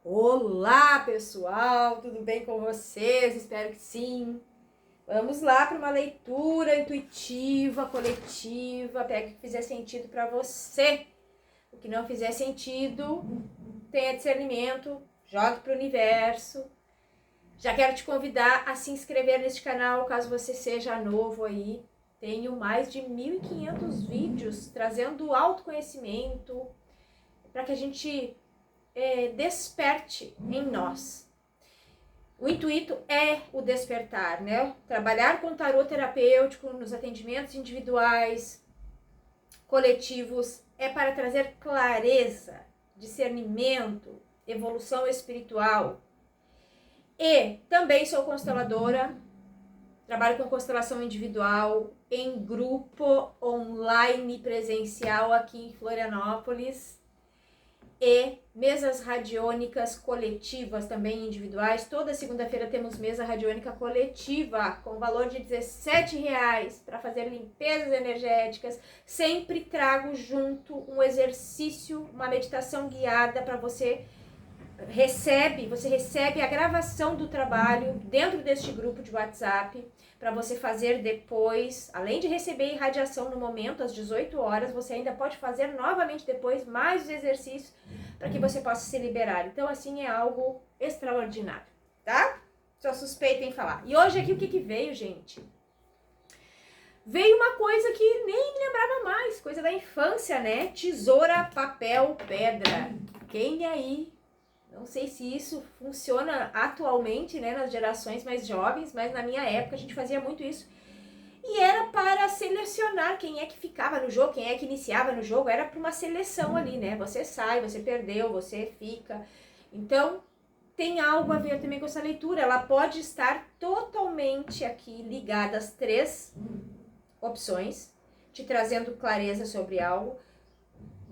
Olá, pessoal, tudo bem com vocês? Espero que sim. Vamos lá para uma leitura intuitiva, coletiva, pega o que fizer sentido para você. O que não fizer sentido, tenha discernimento, jogue para o universo. Já quero te convidar a se inscrever neste canal, caso você seja novo aí. Tenho mais de 1.500 vídeos trazendo autoconhecimento para que a gente desperte em nós. O intuito é o despertar, né? Trabalhar com tarô terapêutico nos atendimentos individuais, coletivos, é para trazer clareza, discernimento, evolução espiritual. E também sou consteladora, trabalho com constelação individual, em grupo, online, presencial aqui em Florianópolis. E mesas radiônicas coletivas, também individuais. Toda segunda-feira temos mesa radiônica coletiva com valor de R$17 para fazer limpezas energéticas. Sempre trago junto um exercício, uma meditação guiada para você recebe a gravação do trabalho dentro deste grupo de WhatsApp para você fazer depois, além de receber irradiação no momento, às 18 horas, você ainda pode fazer novamente depois mais os exercícios para que você possa se liberar. Então, assim, é algo extraordinário, tá? Sou suspeita em falar. E hoje aqui, o que veio, gente? Veio uma coisa que nem me lembrava mais, coisa da infância, né? Tesoura, papel, pedra. Quem aí? Não sei se isso funciona atualmente, né, nas gerações mais jovens, mas na minha época a gente fazia muito isso. E era para selecionar quem é que ficava no jogo, quem é que iniciava no jogo, era para uma seleção ali, né? Você sai, você perdeu, você fica. Então, tem algo a ver também com essa leitura. Ela pode estar totalmente aqui ligada às 3 opções, te trazendo clareza sobre algo.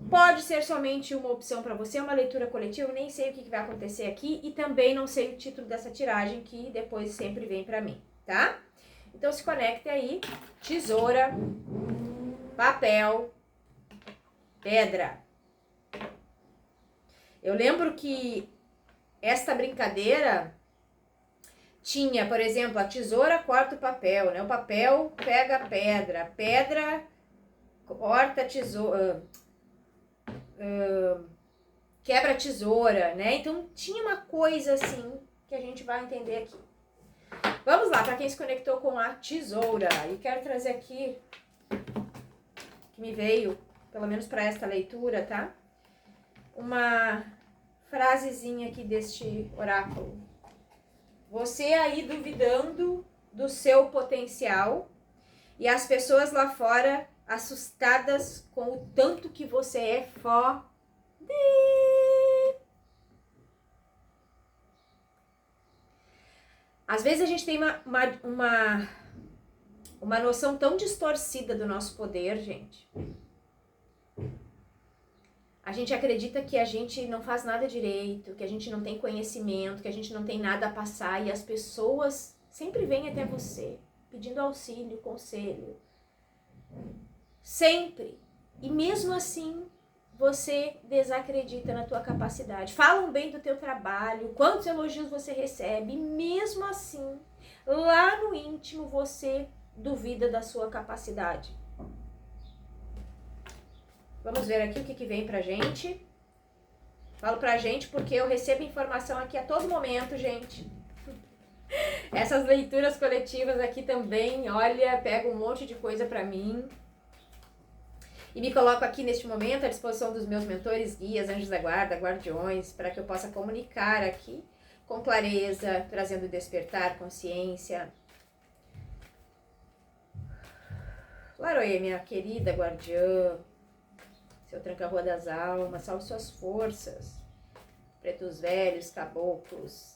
Pode ser somente uma opção para você, uma leitura coletiva, eu nem sei o que vai acontecer aqui e também não sei o título dessa tiragem que depois sempre vem para mim, tá? Então se conecte aí, tesoura, papel, pedra. Eu lembro que esta brincadeira tinha, por exemplo, a tesoura corta o papel, né? O papel pega a pedra, pedra corta a tesoura... quebra a tesoura, né? Então tinha uma coisa assim que a gente vai entender aqui. Vamos lá, para quem se conectou com a tesoura, e quero trazer aqui que me veio, pelo menos para esta leitura, tá? Uma frasezinha aqui deste oráculo. Você aí duvidando do seu potencial e as pessoas lá fora assustadas com o tanto que você é foda. Às vezes a gente tem uma noção tão distorcida do nosso poder, gente. A gente acredita que a gente não faz nada direito, que a gente não tem conhecimento, que a gente não tem nada a passar e as pessoas sempre vêm até você pedindo auxílio, conselho. Sempre. E mesmo assim, você desacredita na tua capacidade. Falam bem do teu trabalho, quantos elogios você recebe, e mesmo assim, lá no íntimo, você duvida da sua capacidade. Vamos ver aqui o que vem pra gente. Falo pra gente porque eu recebo informação aqui a todo momento, gente. Essas leituras coletivas aqui também, olha, pega um monte de coisa pra mim. E me coloco aqui neste momento à disposição dos meus mentores, guias, anjos da guarda, guardiões, para que eu possa comunicar aqui com clareza, trazendo despertar, consciência. Laroê, minha querida guardiã, seu tranca-rua das almas, salve suas forças. Pretos velhos, caboclos.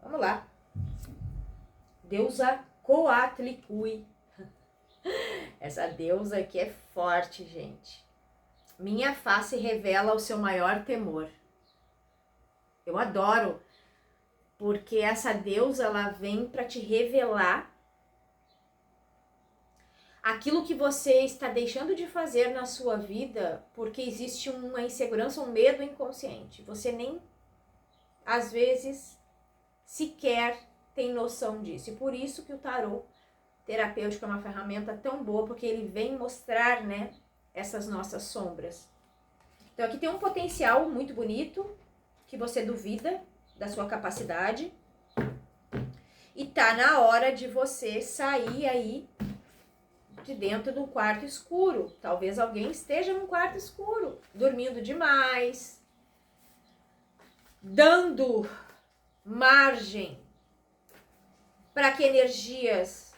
Vamos lá. Deusa Coatlicue. Essa deusa aqui é forte, gente. Minha face revela o seu maior temor. Eu adoro, porque essa deusa ela vem para te revelar aquilo que você está deixando de fazer na sua vida porque existe uma insegurança, um medo inconsciente. Você nem, às vezes, sequer tem noção disso. E por isso que o tarô terapêutico é uma ferramenta tão boa, porque ele vem mostrar, né, essas nossas sombras. Então aqui tem um potencial muito bonito, que você duvida da sua capacidade. E tá na hora de você sair aí de dentro do quarto escuro. Talvez alguém esteja num quarto escuro, dormindo demais, dando margem para que energias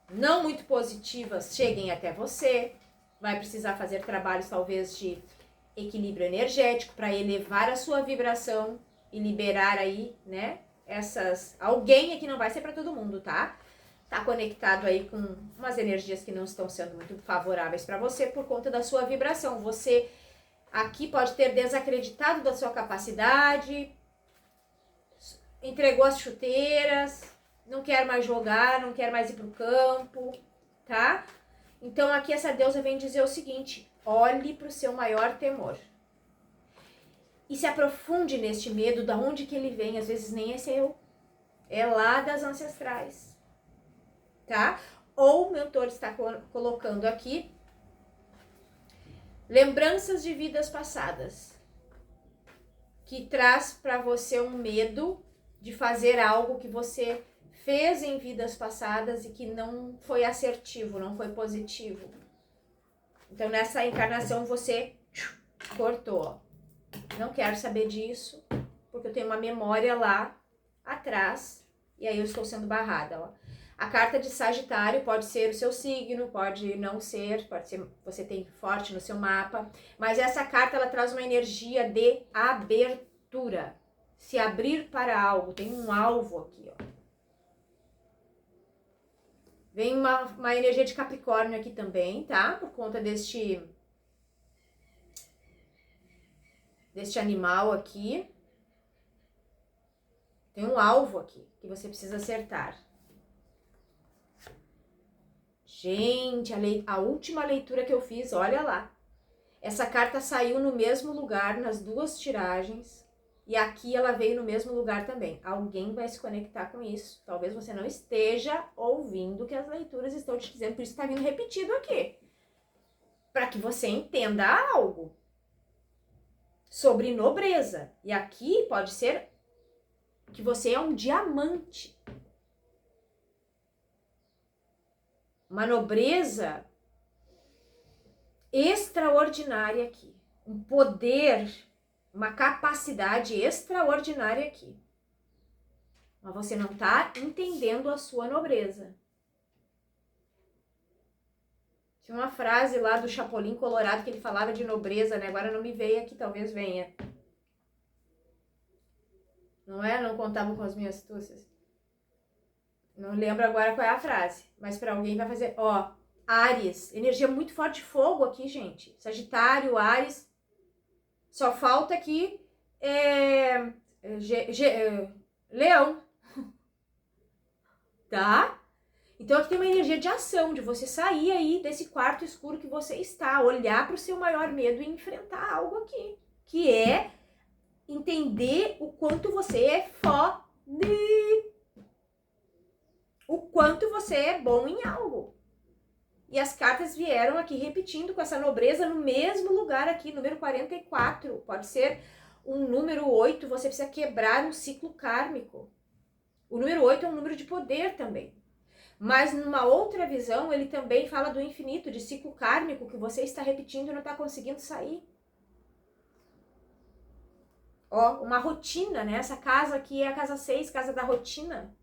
não muito positivas cheguem até você. Vai precisar fazer trabalhos talvez de equilíbrio energético para elevar a sua vibração e liberar aí, né, alguém aqui, não vai ser para todo mundo, tá? Tá conectado aí com umas energias que não estão sendo muito favoráveis para você por conta da sua vibração. Você aqui pode ter desacreditado da sua capacidade, entregou as chuteiras, não quer mais jogar, não quer mais ir pro campo, tá? Então aqui essa deusa vem dizer o seguinte: olhe pro seu maior temor. E se aprofunde neste medo, da onde que ele vem, às vezes nem é seu, é lá das ancestrais, tá? Ou o mentor está colocando aqui lembranças de vidas passadas, que traz para você um medo de fazer algo que você fez em vidas passadas e que não foi assertivo, não foi positivo. Então nessa encarnação você cortou, ó. Não quero saber disso, porque eu tenho uma memória lá atrás e aí eu estou sendo barrada, ó. A carta de Sagitário pode ser o seu signo, pode não ser, pode ser você tem forte no seu mapa, mas essa carta ela traz uma energia de abertura, se abrir para algo, tem um alvo aqui, ó. Vem uma energia de Capricórnio aqui também, tá? Por conta deste animal aqui. Tem um alvo aqui que você precisa acertar. Gente, a última leitura que eu fiz, olha lá. Essa carta saiu no mesmo lugar nas duas tiragens. E aqui ela veio no mesmo lugar também. Alguém vai se conectar com isso. Talvez você não esteja ouvindo o que as leituras estão te dizendo. Por isso está vindo repetido aqui. Para que você entenda algo sobre nobreza. E aqui pode ser que você é um diamante. Uma nobreza extraordinária aqui. Um poder, uma capacidade extraordinária aqui. Mas você não está entendendo a sua nobreza. Tinha uma frase lá do Chapolin Colorado que ele falava de nobreza, né? Agora não me veio aqui, talvez venha. Não é? Não contavam com as minhas astúcias. Não lembro agora qual é a frase. Mas para alguém vai fazer... Ó, Áries. Energia muito forte de fogo aqui, gente. Sagitário, Áries. Só falta aqui... Leão. Tá? Então aqui tem uma energia de ação, de você sair aí desse quarto escuro que você está, olhar para o seu maior medo e enfrentar algo aqui, que é entender o quanto você é foda, o quanto você é bom em algo. E as cartas vieram aqui repetindo com essa nobreza no mesmo lugar aqui, número 44, pode ser um número 8, você precisa quebrar um ciclo kármico. O número 8 é um número de poder também. Mas numa outra visão, ele também fala do infinito, de ciclo kármico que você está repetindo e não está conseguindo sair. Ó, uma rotina, né? Essa casa aqui é a casa 6, casa da rotina.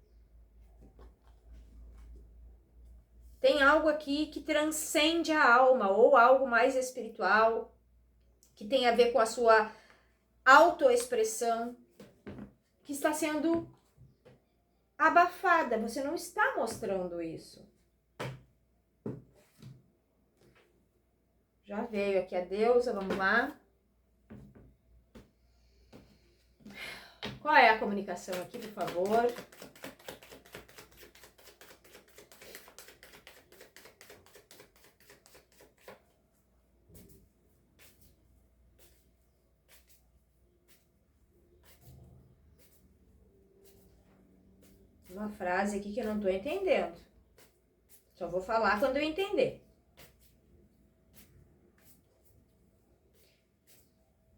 Tem algo aqui que transcende a alma, ou algo mais espiritual, que tem a ver com a sua autoexpressão, que está sendo abafada, você não está mostrando isso. Já veio aqui a deusa, vamos lá. Qual é a comunicação aqui, por favor? uma frase aqui que eu não tô entendendo. Só vou falar quando eu entender.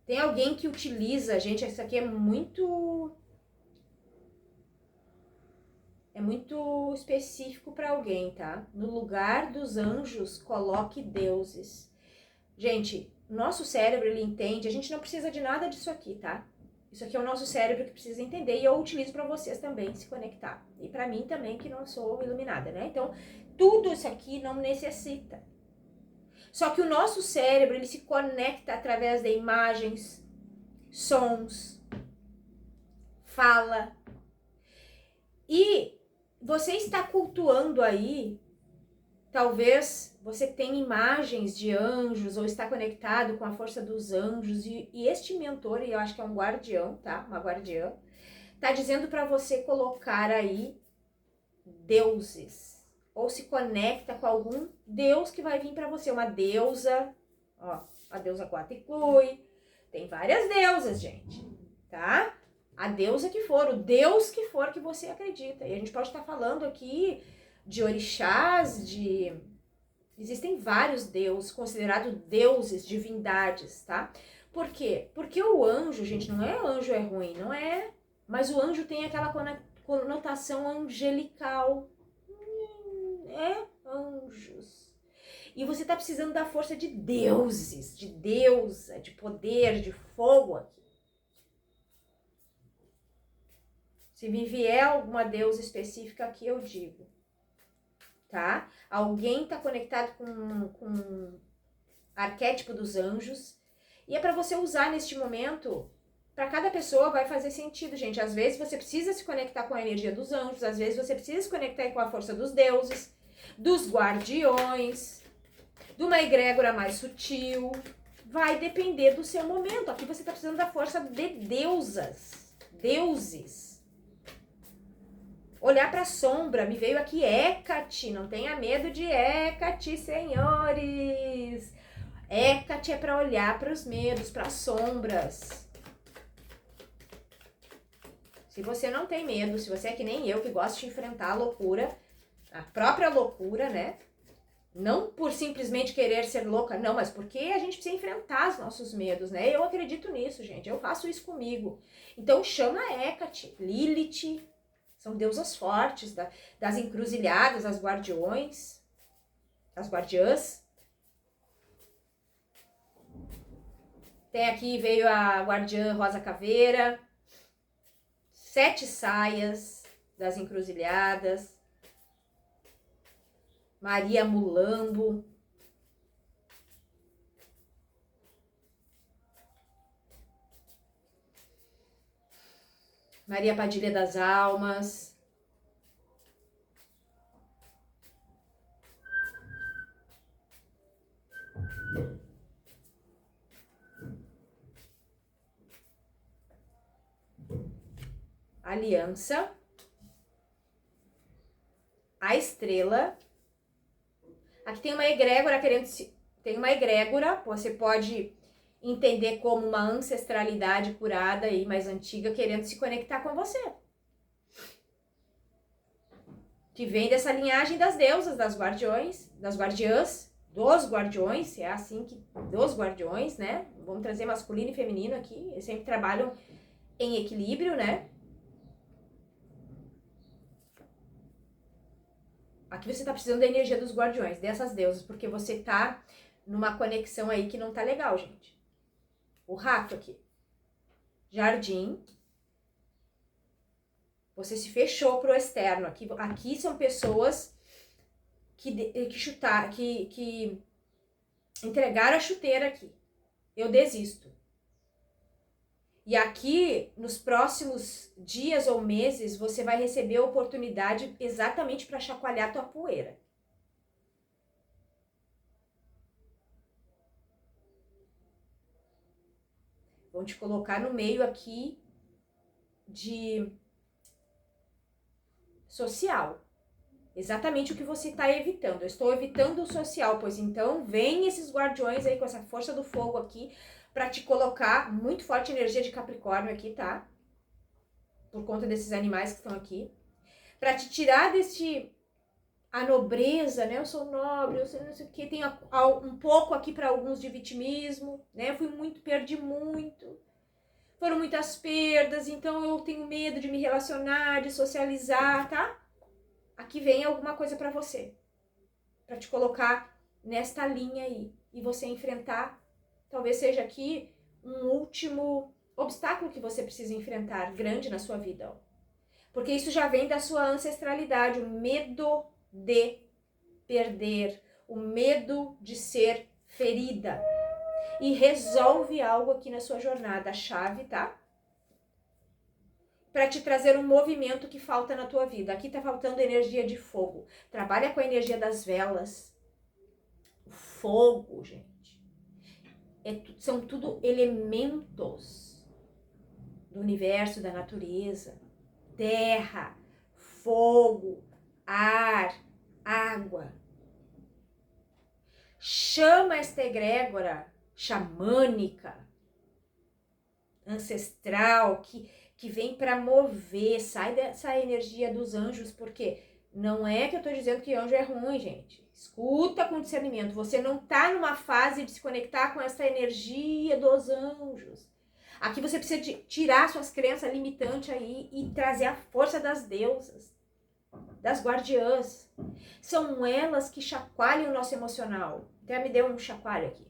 Tem alguém que utiliza, gente, isso aqui é muito específico para alguém, tá? No lugar dos anjos, coloque deuses. Gente, nosso cérebro, ele entende, a gente não precisa de nada disso aqui, tá? Isso aqui é o nosso cérebro que precisa entender e eu utilizo para vocês também se conectar. E para mim também, que não sou iluminada, né? Então, tudo isso aqui não necessita. Só que o nosso cérebro, ele se conecta através de imagens, sons, fala. E você está cultuando aí, talvez você tenha imagens de anjos ou está conectado com a força dos anjos e este mentor, e eu acho que é um guardião, tá? Uma guardiã, tá dizendo para você colocar aí deuses ou se conecta com algum deus que vai vir para você, uma deusa, ó, a deusa Guatecui, tem várias deusas, gente, tá? A deusa que for, o deus que for que você acredita. E a gente pode estar falando aqui de orixás, existem vários deuses, considerados deuses, divindades, tá? Por quê? Porque o anjo, gente, não é anjo é ruim, não é. Mas o anjo tem aquela conotação angelical. É anjos. E você tá precisando da força de deuses, de deusa, de poder, de fogo aqui. Se me vier alguma deusa específica aqui, eu digo. Tá? Alguém tá conectado com arquétipo dos anjos. E é para você usar neste momento. Para cada pessoa vai fazer sentido, gente. Às vezes você precisa se conectar com a energia dos anjos. Às vezes você precisa se conectar com a força dos deuses, dos guardiões, de uma egrégora mais sutil. Vai depender do seu momento. Aqui você tá precisando da força de deusas. Deuses. Olhar para a sombra, me veio aqui Hecate, não tenha medo de Hecate, senhores. Hecate é para olhar para os medos, para as sombras. Se você não tem medo, se você é que nem eu, que gosta de enfrentar a loucura, a própria loucura, né? Não por simplesmente querer ser louca, não, mas porque a gente precisa enfrentar os nossos medos, né? Eu acredito nisso, gente, eu faço isso comigo. Então chama Hecate, Lilith. São deusas fortes, das encruzilhadas, as guardiões, as guardiãs. Tem aqui, veio a guardiã Rosa Caveira, 7 saias das encruzilhadas, Maria Mulambo, Maria Padilha das Almas, Aliança, a Estrela. Aqui tem uma egrégora querendo se... Tem uma egrégora, você pode entender como uma ancestralidade curada e mais antiga querendo se conectar com você. Que vem dessa linhagem das deusas, das guardiões, das guardiãs, dos guardiões, é assim que... Dos guardiões, né? Vamos trazer masculino e feminino aqui, eles sempre trabalham em equilíbrio, né? Aqui você tá precisando da energia dos guardiões, dessas deusas, porque você tá numa conexão aí que não tá legal, gente. O rato aqui. Jardim. Você se fechou pro externo. Aqui são pessoas que entregaram a chuteira aqui. Eu desisto. E aqui, nos próximos dias ou meses, você vai receber a oportunidade exatamente para chacoalhar a tua poeira. Vão te colocar no meio aqui de social. Exatamente o que você está evitando. Eu estou evitando o social, pois então vem esses guardiões aí com essa força do fogo aqui para te colocar muito forte energia de Capricórnio aqui, tá? Por conta desses animais que estão aqui. para te tirar a nobreza, né? Eu sou nobre, eu sei não sei o que, tem um pouco aqui para alguns de vitimismo, né? Perdi muito. Foram muitas perdas, então eu tenho medo de me relacionar, de socializar, tá? Aqui vem alguma coisa para você, para te colocar nesta linha aí e você enfrentar. Talvez seja aqui um último obstáculo que você precisa enfrentar, grande na sua vida, ó. Porque isso já vem da sua ancestralidade, o medo de perder, o medo de ser ferida. E resolve algo aqui na sua jornada, a chave, tá? Para te trazer um movimento que falta na tua vida. Aqui tá faltando energia de fogo. Trabalha com a energia das velas. O fogo, gente. São tudo elementos do universo, da natureza. Terra, fogo, ar, água. Chama esta egrégora xamânica, ancestral, que vem para mover, sai dessa energia dos anjos, porque não é que eu tô dizendo que anjo é ruim, gente. Escuta com discernimento, você não tá numa fase de se conectar com essa energia dos anjos. Aqui você precisa tirar suas crenças limitantes aí e trazer a força das deusas, das guardiãs. São elas que chacoalham o nosso emocional. Até me deu um chacoalho aqui.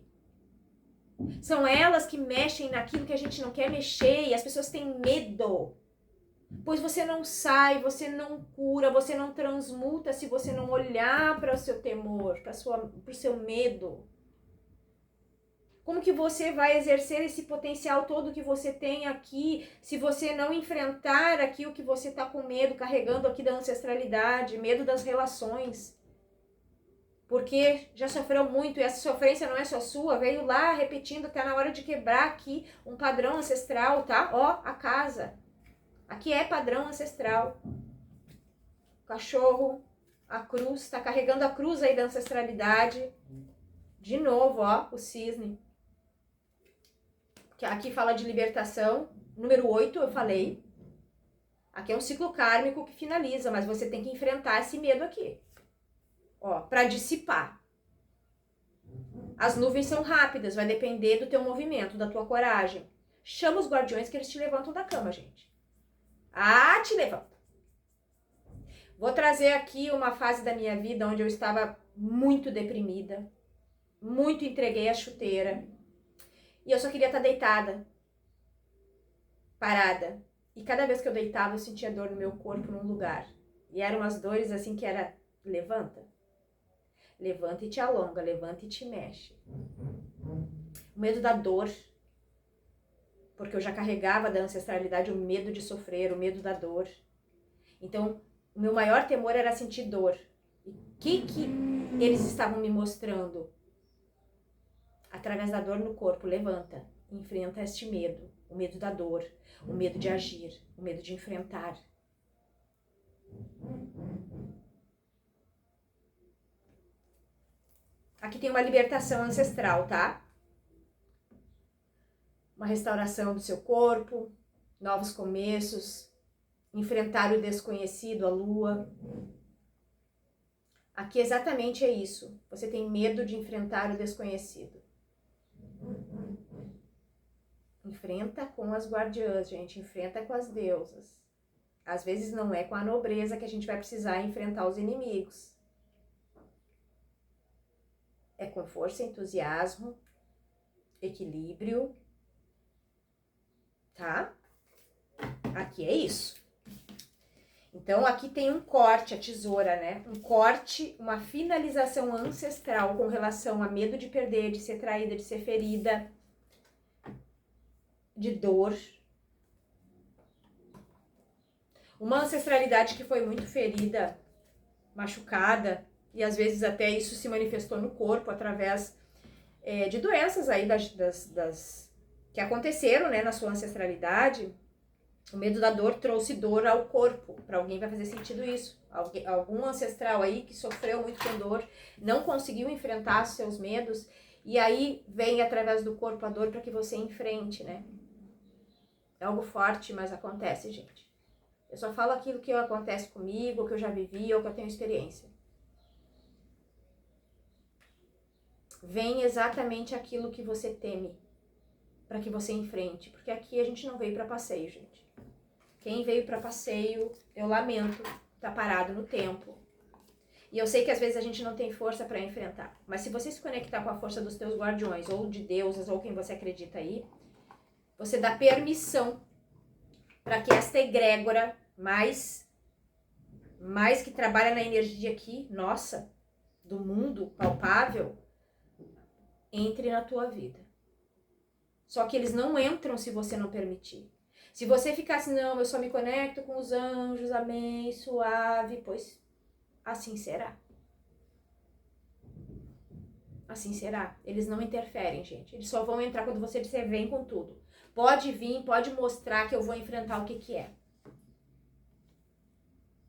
São elas que mexem naquilo que a gente não quer mexer e as pessoas têm medo. Pois você não sai, você não cura, você não transmuta se você não olhar para o seu temor, para o seu medo. Como que você vai exercer esse potencial todo que você tem aqui se você não enfrentar aqui o que você está com medo, carregando aqui da ancestralidade, medo das relações? Porque já sofreu muito e essa sofrência não é só sua, veio lá repetindo, tá na hora de quebrar aqui um padrão ancestral, tá? Ó, a casa. Aqui é padrão ancestral. O cachorro, a cruz, tá carregando a cruz aí da ancestralidade. De novo, ó, o cisne. Aqui fala de libertação. Número 8, eu falei. Aqui é um ciclo kármico que finaliza, mas você tem que enfrentar esse medo aqui. Ó, para dissipar. As nuvens são rápidas, vai depender do teu movimento, da tua coragem. Chama os guardiões que eles te levantam da cama, gente. Ah, te levanta. Vou trazer aqui uma fase da minha vida onde eu estava muito deprimida, muito entreguei a chuteira. E eu só queria estar deitada, parada. E cada vez que eu deitava, eu sentia dor no meu corpo num lugar. E eram umas dores assim que era, levanta. Levanta e te alonga, levanta e te mexe. O medo da dor, porque eu já carregava da ancestralidade o medo de sofrer, o medo da dor. Então, o meu maior temor era sentir dor. E o que eles estavam me mostrando? Através da dor no corpo, levanta, enfrenta este medo, o medo da dor, o medo de agir, o medo de enfrentar. Aqui tem uma libertação ancestral, tá? Uma restauração do seu corpo, novos começos, enfrentar o desconhecido, a lua. Aqui exatamente é isso. Você tem medo de enfrentar o desconhecido. Enfrenta com as guardiãs, gente. Enfrenta com as deusas. Às vezes não é com a nobreza que a gente vai precisar enfrentar os inimigos. É com força, entusiasmo, equilíbrio, tá? Aqui é isso. Então, aqui tem um corte, a tesoura, né? Um corte, uma finalização ancestral com relação a medo de perder, de ser traída, de ser ferida, de dor. Uma ancestralidade que foi muito ferida, machucada, e às vezes até isso se manifestou no corpo através de doenças aí que aconteceram, né, na sua ancestralidade. O medo da dor trouxe dor ao corpo. Para alguém vai fazer sentido isso. Algum ancestral aí que sofreu muito com dor, não conseguiu enfrentar os seus medos, e aí vem através do corpo a dor para que você enfrente, né? É algo forte, mas acontece, gente. Eu só falo aquilo que acontece comigo, ou que eu já vivi, ou que eu tenho experiência. Vem exatamente aquilo que você teme, para que você enfrente. Porque aqui a gente não veio para passeio, gente. Quem veio para passeio, eu lamento, tá parado no tempo. E eu sei que às vezes a gente não tem força para enfrentar. Mas se você se conectar com a força dos teus guardiões, ou de deusas, ou quem você acredita aí, você dá permissão para que esta egrégora mais que trabalha na energia aqui, nossa, do mundo palpável, entre na tua vida. Só que eles não entram se você não permitir. Se você ficar assim, não, eu só me conecto com os anjos, amém, suave, pois assim será. Assim será. Eles não interferem, gente. Eles só vão entrar quando você disser vem com tudo. Pode vir, pode mostrar que eu vou enfrentar o que é.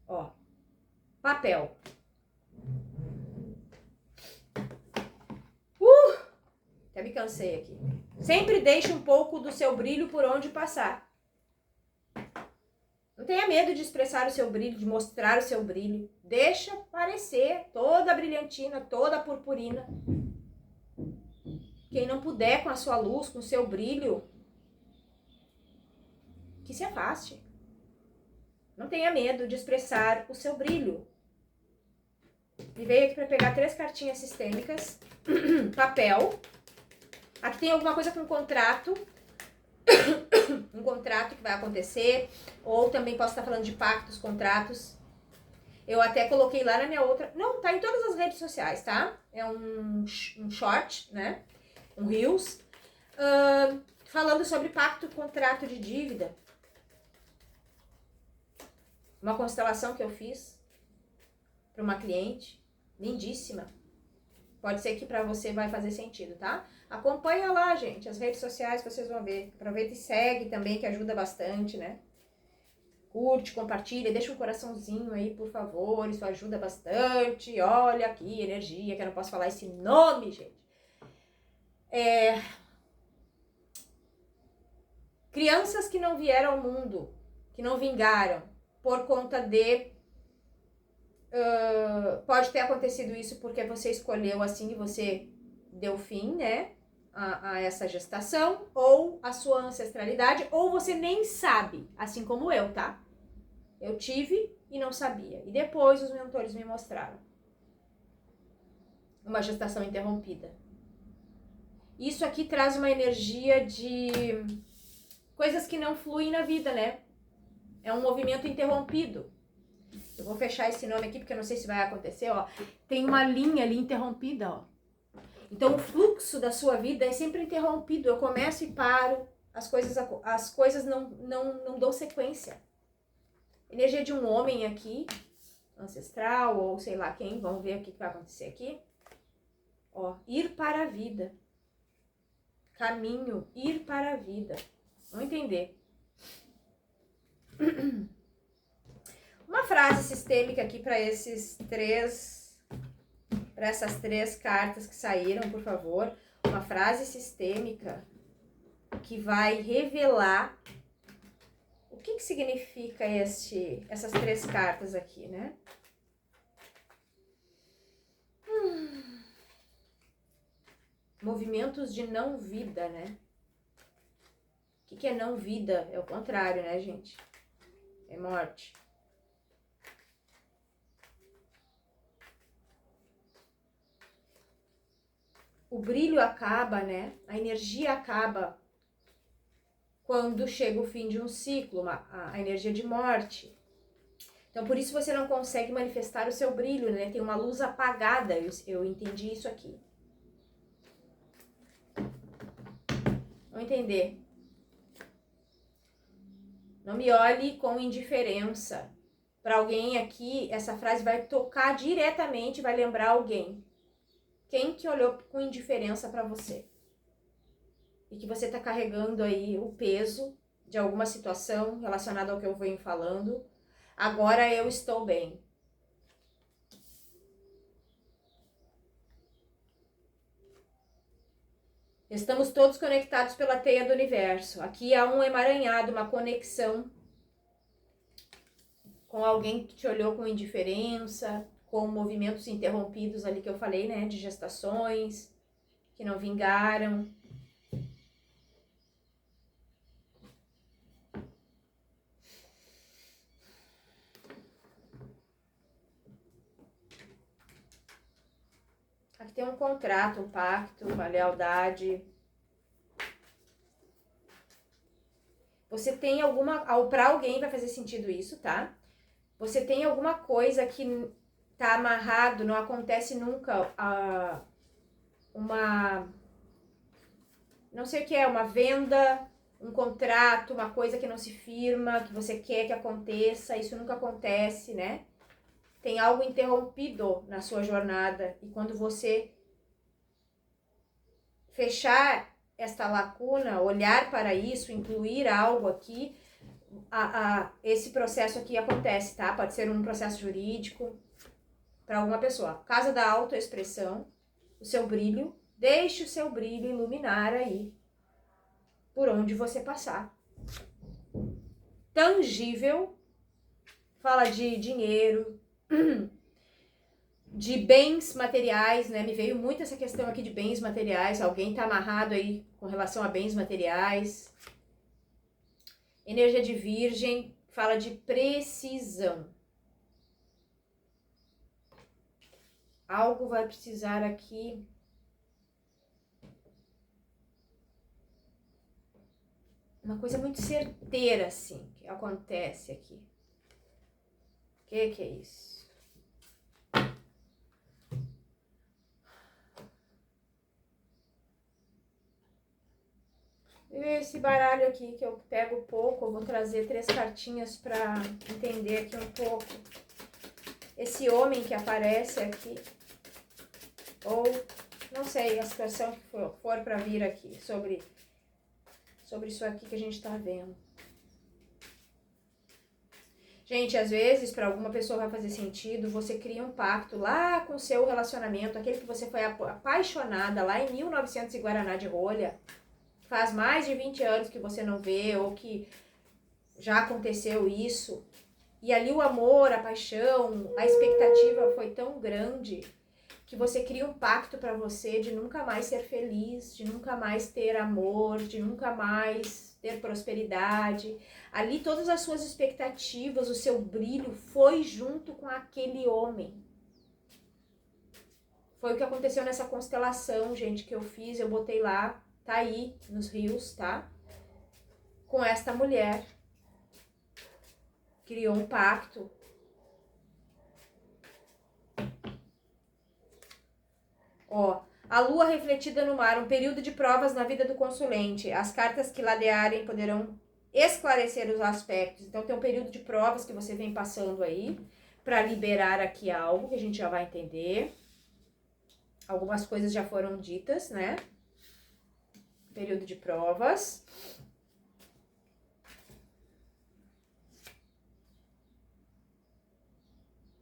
Ó, papel. Até me cansei aqui. Sempre deixe um pouco do seu brilho por onde passar. Não tenha medo de expressar o seu brilho, de mostrar o seu brilho. Deixa aparecer toda a brilhantina, toda a purpurina. Quem não puder com a sua luz, com o seu brilho, que se afaste. Não tenha medo de expressar o seu brilho. E veio aqui para pegar 3 cartinhas sistêmicas. Papel. Aqui tem alguma coisa com contrato. Um contrato que vai acontecer. Ou também posso estar falando de pactos, contratos. Eu até coloquei lá na minha outra... Não, tá em todas as redes sociais, tá? É um short, né? Um Reels. Falando sobre pacto, contrato de dívida. Uma constelação que eu fiz para uma cliente. Lindíssima. Pode ser que para você vai fazer sentido, tá? Acompanha lá, gente, as redes sociais, vocês vão ver. Aproveita e segue também, que ajuda bastante, né? Curte, compartilha, deixa um coraçãozinho aí, por favor, isso ajuda bastante. Olha aqui, energia, que eu não posso falar esse nome, gente. Crianças que não vieram ao mundo, que não vingaram, por conta de... pode ter acontecido isso porque você escolheu assim e você deu fim, né, a essa gestação, ou a sua ancestralidade, ou você nem sabe, assim como eu, tá? Eu tive e não sabia. E depois os mentores me mostraram. Uma gestação interrompida. Isso aqui traz uma energia de coisas que não fluem na vida, né? É um movimento interrompido. Eu vou fechar esse nome aqui porque eu não sei se vai acontecer, ó. Tem uma linha ali interrompida, ó. Então o fluxo da sua vida é sempre interrompido. Eu começo e paro, as coisas não dão sequência. Energia de um homem aqui, ancestral ou sei lá quem, vamos ver o que vai acontecer aqui. Ó, ir para a vida. Caminho, ir para a vida. Vamos entender. Uma frase sistêmica aqui para essas 3 cartas que saíram, por favor. Uma frase sistêmica que vai revelar o que significa essas 3 cartas aqui, né? Movimentos de não vida, né? O que é não vida? É o contrário, né, gente? É morte. O brilho acaba, né? A energia acaba quando chega o fim de um ciclo, a energia de morte. Então, por isso você não consegue manifestar o seu brilho, né? Tem uma luz apagada, eu entendi isso aqui. Vamos entender. Não me olhe com indiferença. Para alguém aqui, essa frase vai tocar diretamente, vai lembrar alguém. Quem que olhou com indiferença para você? E que você está carregando aí o peso de alguma situação relacionada ao que eu venho falando. Agora eu estou bem. Estamos todos conectados pela teia do universo. Aqui há um emaranhado, uma conexão com alguém que te olhou com indiferença, com movimentos interrompidos ali que eu falei, né, de gestações, que não vingaram. Aqui tem um contrato, um pacto, uma lealdade. Você tem alguma... Para alguém vai fazer sentido isso, tá? Você tem alguma coisa que tá amarrado, não acontece nunca uma... Não sei o que é, uma venda, um contrato, uma coisa que não se firma, que você quer que aconteça, isso nunca acontece, né? Tem algo interrompido na sua jornada. E quando você fechar esta lacuna, olhar para isso, incluir algo aqui, esse processo aqui acontece, tá? Pode ser um processo jurídico para alguma pessoa. Casa da autoexpressão, o seu brilho, deixe o seu brilho iluminar aí, por onde você passar. Tangível, fala de dinheiro, de bens materiais, né? Me veio muito essa questão aqui de bens materiais. Alguém tá amarrado aí com relação a bens materiais. Energia de Virgem, fala de precisão. Algo vai precisar aqui. Uma coisa muito certeira, assim, que acontece aqui. O que é isso? Esse baralho aqui que eu pego pouco, eu vou trazer 3 cartinhas para entender aqui um pouco. Esse homem que aparece aqui, ou não sei a situação que for para vir aqui, sobre isso aqui que a gente tá vendo. Gente, às vezes, para alguma pessoa vai fazer sentido, você cria um pacto lá com o seu relacionamento, aquele que você foi apaixonada lá em 1900 e Guaraná de rolha, faz mais de 20 anos que você não vê, ou que já aconteceu isso, e ali o amor, a paixão, a expectativa foi tão grande que você cria um pacto para você de nunca mais ser feliz, de nunca mais ter amor, de nunca mais ter prosperidade. Ali todas as suas expectativas, o seu brilho foi junto com aquele homem. Foi o que aconteceu nessa constelação, gente, que eu fiz, eu botei lá, tá aí nos rios, tá? Com esta mulher. Criou um pacto. Ó, a lua refletida no mar, um período de provas na vida do consulente. As cartas que ladearem poderão esclarecer os aspectos. Então tem um período de provas que você vem passando aí para liberar aqui algo que a gente já vai entender. Algumas coisas já foram ditas, né? Período de provas.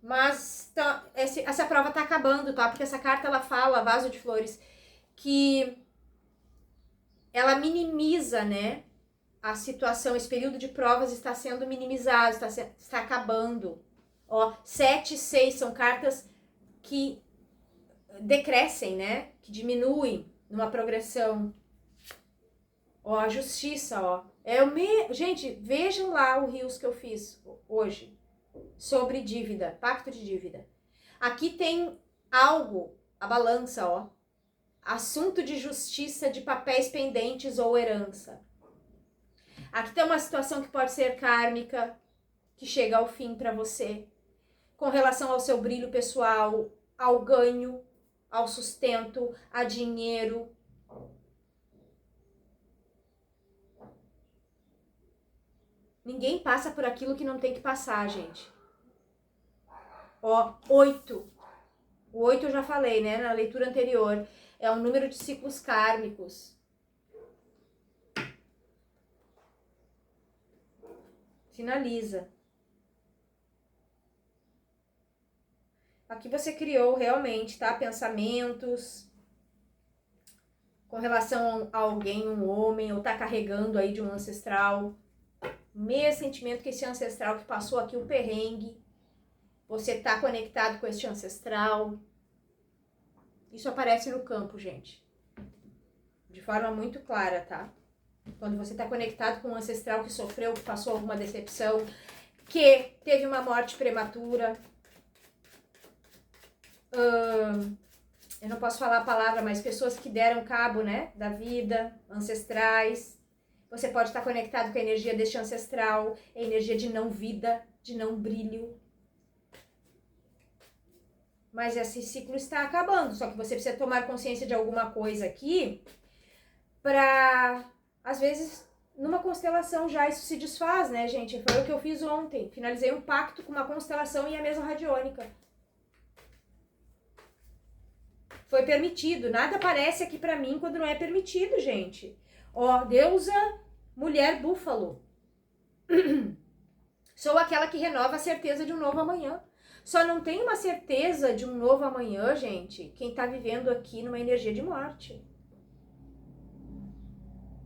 Mas essa prova tá acabando, tá? Porque essa carta, ela fala, vaso de flores, que ela minimiza, né, a situação. Esse período de provas está sendo minimizado, está acabando. Ó, 7 e 6 são cartas que decrescem, né, que diminuem numa progressão. Ó, a justiça, ó. Gente, vejam lá o rios que eu fiz hoje. Sobre dívida, pacto de dívida. Aqui tem algo, a balança, ó. Assunto de justiça de papéis pendentes ou herança. Aqui tem uma situação que pode ser kármica, que chega ao fim para você, com relação ao seu brilho pessoal, ao ganho, ao sustento, a dinheiro. Ninguém passa por aquilo que não tem que passar, gente. Ó, 8. O 8 eu já falei, né, na leitura anterior. É um número de ciclos kármicos. Finaliza. Aqui você criou realmente, tá? Pensamentos com relação a alguém, um homem, ou tá carregando aí de um ancestral mesmo sentimento que esse ancestral que passou aqui o perrengue. Você está conectado com este ancestral. Isso aparece no campo, gente. De forma muito clara, tá? Quando você está conectado com um ancestral que sofreu, que passou alguma decepção, que teve uma morte prematura. Eu não posso falar a palavra, mas pessoas que deram cabo, né, da vida, ancestrais. Você pode estar conectado com a energia deste ancestral, a energia de não vida, de não brilho. Mas esse ciclo está acabando, só que você precisa tomar consciência de alguma coisa aqui para, às vezes, numa constelação já isso se desfaz, né, gente? Foi o que eu fiz ontem. Finalizei um pacto com uma constelação e a mesa radiônica. Foi permitido. Nada aparece aqui pra mim quando não é permitido, gente. Ó, deusa, mulher, búfalo. Sou aquela que renova a certeza de um novo amanhã. Só não tem uma certeza de um novo amanhã, gente, quem tá vivendo aqui numa energia de morte.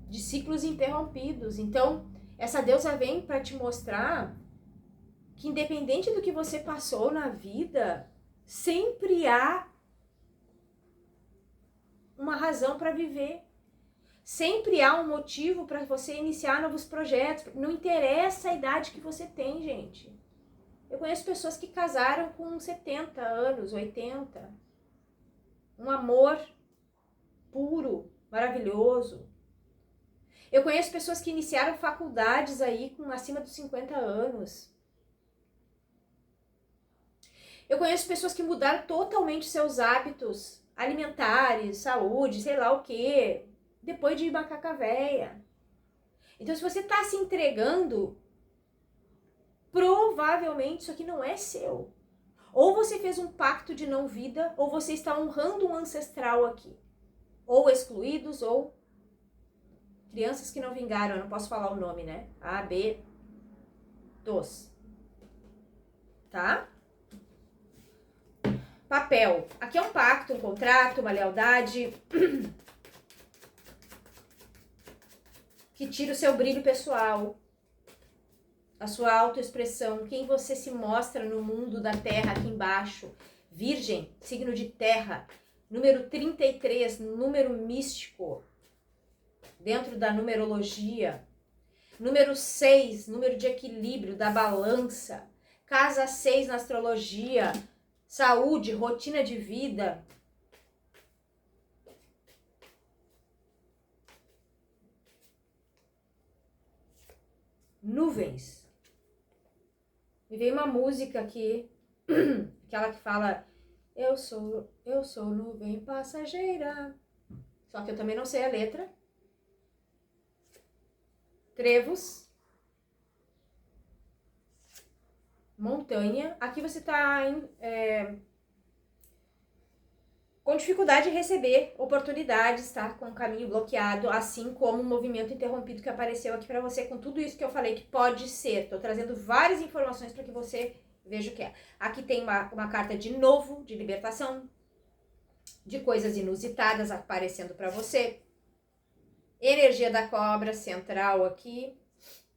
De ciclos interrompidos. Então, essa deusa vem para te mostrar que independente do que você passou na vida, sempre há uma razão para viver. Sempre há um motivo para você iniciar novos projetos. Não interessa a idade que você tem, gente. Eu conheço pessoas que casaram com 70 anos, 80. Um amor puro, maravilhoso. Eu conheço pessoas que iniciaram faculdades aí com acima dos 50 anos. Eu conheço pessoas que mudaram totalmente seus hábitos alimentares, saúde, sei lá o quê, depois de macaca véia. Então, se você está se entregando, provavelmente isso aqui não é seu. Ou você fez um pacto de não vida, ou você está honrando um ancestral aqui. Ou excluídos, ou crianças que não vingaram, eu não posso falar o nome, né? A, B, dos. Tá? Papel. Aqui é um pacto, um contrato, uma lealdade que tira o seu brilho pessoal, a sua autoexpressão, quem você se mostra no mundo da terra aqui embaixo. Virgem, signo de terra, número 33, número místico, dentro da numerologia. Número 6, número de equilíbrio, da balança. Casa 6 na astrologia, saúde, rotina de vida. Nuvens. Me veio uma música aqui, aquela que fala, eu sou nuvem passageira. Só que eu também não sei a letra. Trevos. Montanha. Aqui você está com dificuldade de receber oportunidades, tá? Com o caminho bloqueado, assim como o movimento interrompido que apareceu aqui pra você, com tudo isso que eu falei que pode ser. Tô trazendo várias informações para que você veja o que é. Aqui tem uma carta de novo, de libertação, de coisas inusitadas aparecendo pra você. Energia da cobra central aqui.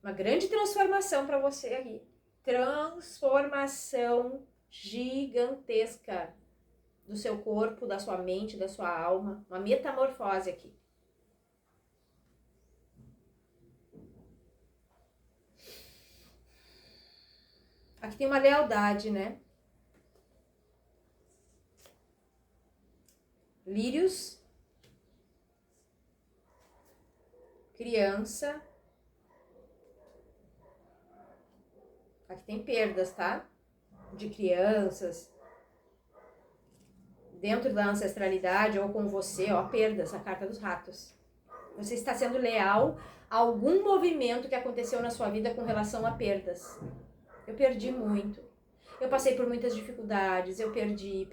Uma grande transformação pra você aqui. Transformação gigantesca do seu corpo, da sua mente, da sua alma. Uma metamorfose aqui. Aqui tem uma lealdade, né? Lírios. Criança. Aqui tem perdas, tá? De crianças. Dentro da ancestralidade ou com você, ó, perdas, a carta dos ratos. Você está sendo leal a algum movimento que aconteceu na sua vida com relação a perdas. Eu perdi muito. Eu passei por muitas dificuldades, eu perdi.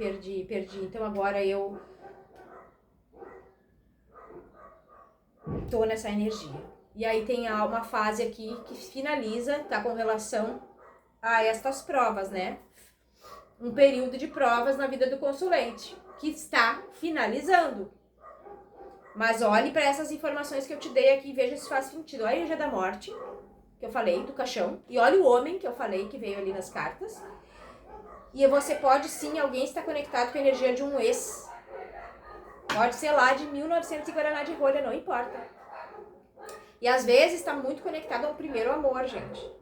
Então agora eu tô nessa energia. E aí tem uma fase aqui que finaliza, tá com relação a estas provas, né? Um período de provas na vida do consulente, que está finalizando. Mas olhe para essas informações que eu te dei aqui e veja se faz sentido. Olha a energia da morte, que eu falei, do caixão. E olha o homem que eu falei, que veio ali nas cartas. E você pode sim, alguém está conectado com a energia de um ex. Pode ser lá de 1900 e Guaraná de rolha, não importa. E às vezes está muito conectado ao primeiro amor, gente.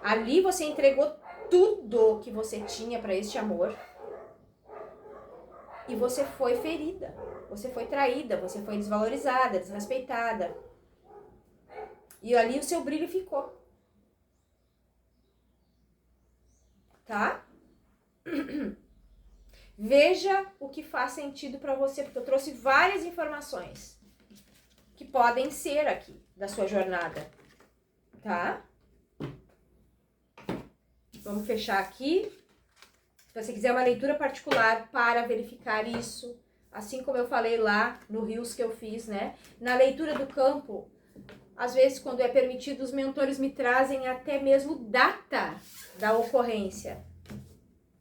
Ali você entregou tudo que você tinha para este amor. E você foi ferida. Você foi traída, você foi desvalorizada, desrespeitada. E ali o seu brilho ficou. Tá? Veja o que faz sentido para você, porque eu trouxe várias informações que podem ser aqui da sua jornada. Tá? Vamos fechar aqui. Se você quiser uma leitura particular para verificar isso, assim como eu falei lá no Rios que eu fiz, né? Na leitura do campo, às vezes, quando é permitido, os mentores me trazem até mesmo data da ocorrência.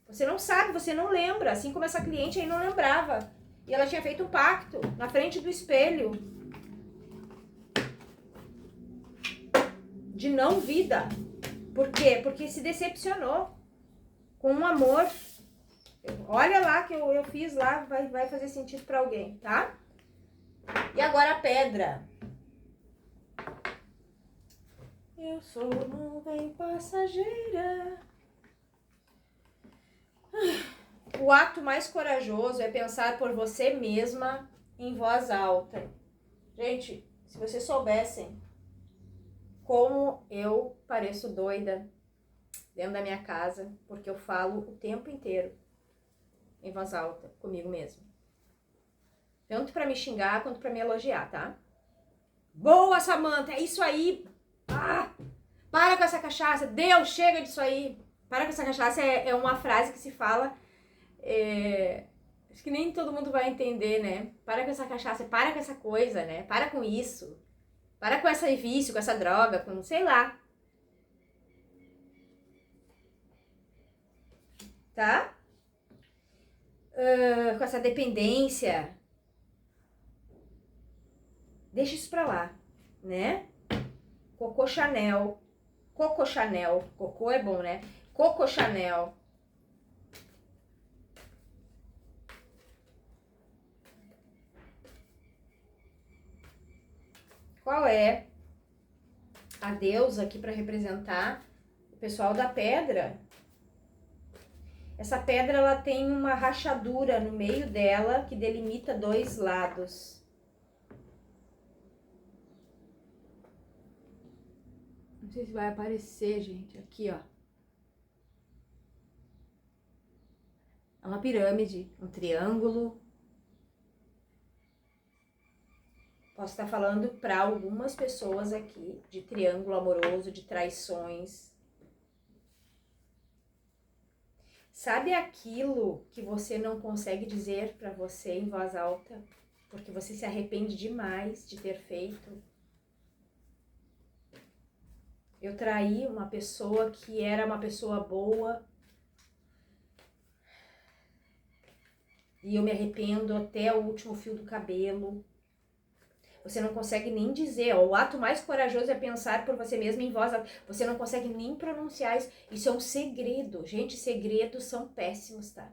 Você não sabe, você não lembra. Assim como essa cliente aí não lembrava. E ela tinha feito um pacto na frente do espelho. De não vida. Por quê? Porque se decepcionou com um amor. Olha lá que eu fiz lá, vai fazer sentido para alguém, tá? E agora a pedra. Eu sou nuvem passageira. O ato mais corajoso é pensar por você mesma em voz alta. Gente, se vocês soubessem como eu pareço doida dentro da minha casa, porque eu falo o tempo inteiro em voz alta comigo mesma. Tanto para me xingar quanto para me elogiar, tá? Boa, Samanta, é isso aí. Ah, para com essa cachaça. Deus, chega disso aí. Para com essa cachaça é uma frase que se fala. Acho que nem todo mundo vai entender, né? Para com essa cachaça, para com essa coisa, né? Para com isso. Para com esse vício, com essa droga, com sei lá. Tá? Com essa dependência. Deixa isso pra lá, né? Coco Chanel. Coco Chanel. Cocô é bom, né? Coco Chanel. Qual é a deusa aqui para representar o pessoal da pedra? Essa pedra, ela tem uma rachadura no meio dela que delimita dois lados. Não sei se vai aparecer, gente. Aqui, ó. É uma pirâmide, um triângulo. Posso estar falando para algumas pessoas aqui de triângulo amoroso, de traições. Sabe aquilo que você não consegue dizer para você em voz alta? Porque você se arrepende demais de ter feito? Eu traí uma pessoa que era uma pessoa boa. E eu me arrependo até o último fio do cabelo. Você não consegue nem dizer, ó, o ato mais corajoso é pensar por você mesmo em voz alta. Você não consegue nem pronunciar isso. Isso é um segredo. Gente, segredos são péssimos, tá?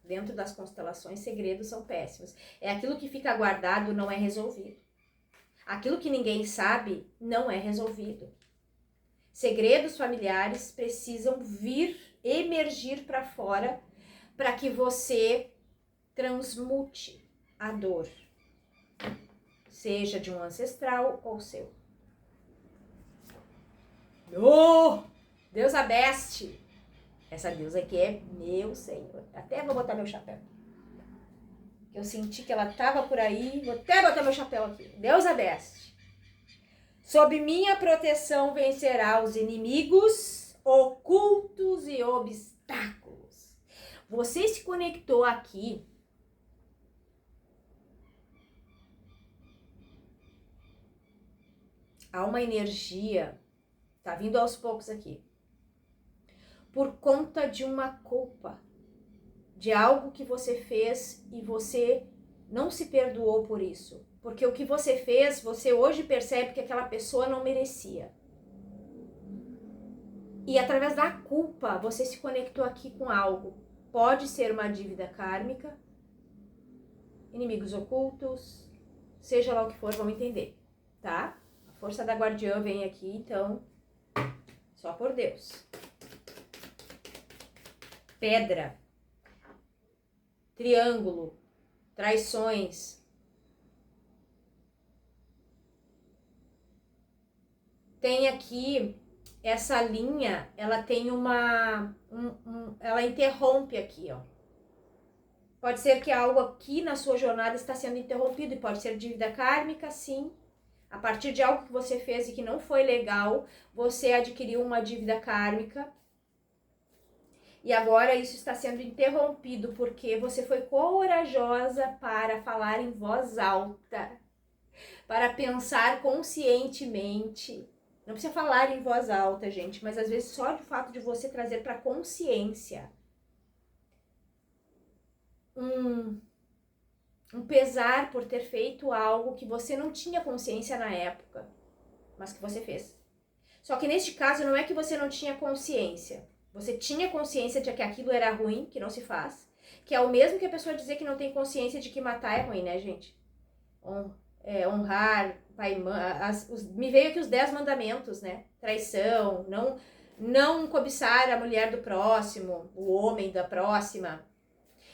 Dentro das constelações, segredos são péssimos. É aquilo que fica guardado, não é resolvido. Aquilo que ninguém sabe, não é resolvido. Segredos familiares precisam emergir para fora para que você transmute a dor. Seja de um ancestral ou seu. Oh, deusa Beste. Essa deusa aqui é meu Senhor. Até vou botar meu chapéu. Eu senti que ela estava por aí. Vou até botar meu chapéu aqui. Deusa Beste. Sob minha proteção vencerá os inimigos ocultos e obstáculos. Você se conectou aqui há uma energia, tá vindo aos poucos aqui, por conta de uma culpa, de algo que você fez e você não se perdoou por isso. Porque o que você fez, você hoje percebe que aquela pessoa não merecia. E através da culpa, você se conectou aqui com algo. Pode ser uma dívida kármica, inimigos ocultos, seja lá o que for, vamos entender, tá? A força da guardiã vem aqui, então, só por Deus. Pedra, triângulo, traições. Tem aqui essa linha, ela tem ela interrompe aqui, ó. Pode ser que algo aqui na sua jornada está sendo interrompido e pode ser dívida kármica, sim. A partir de algo que você fez e que não foi legal, você adquiriu uma dívida kármica. E agora isso está sendo interrompido porque você foi corajosa para falar em voz alta, para pensar conscientemente. Não precisa falar em voz alta, gente, mas às vezes só de fato de você trazer para consciência um pesar por ter feito algo que você não tinha consciência na época, mas que você fez. Só que neste caso não é que você não tinha consciência. Você tinha consciência de que aquilo era ruim, que não se faz. Que é o mesmo que a pessoa dizer que não tem consciência de que matar é ruim, né, gente? Honrar pai e mãe. Me veio aqui os 10 mandamentos, né? Traição, não cobiçar a mulher do próximo, o homem da próxima.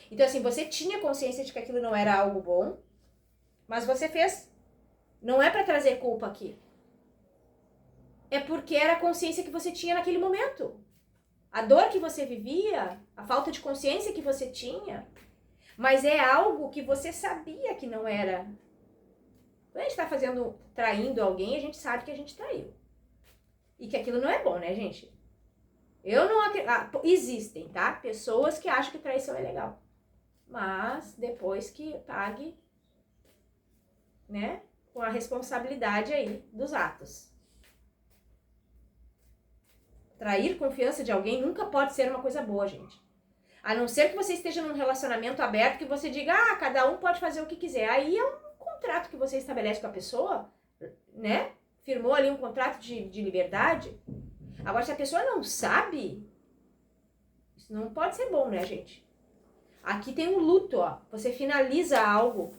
Então, assim, você tinha consciência de que aquilo não era algo bom, mas você fez. Não é para trazer culpa aqui. É porque era a consciência que você tinha naquele momento. A dor que você vivia, a falta de consciência que você tinha, mas é algo que você sabia que não era. Quando a gente tá traindo alguém, a gente sabe que a gente traiu. E que aquilo não é bom, né, gente? Eu não acredito. Existem, tá? Pessoas que acham que traição é legal. Mas depois que pague, né? Com a responsabilidade aí dos atos. Trair confiança de alguém nunca pode ser uma coisa boa, gente. A não ser que você esteja num relacionamento aberto que você diga, cada um pode fazer o que quiser. Aí é um contrato que você estabelece com a pessoa, né? Firmou ali um contrato de liberdade. Agora, se a pessoa não sabe, isso não pode ser bom, né, gente? Aqui tem um luto, ó. Você finaliza algo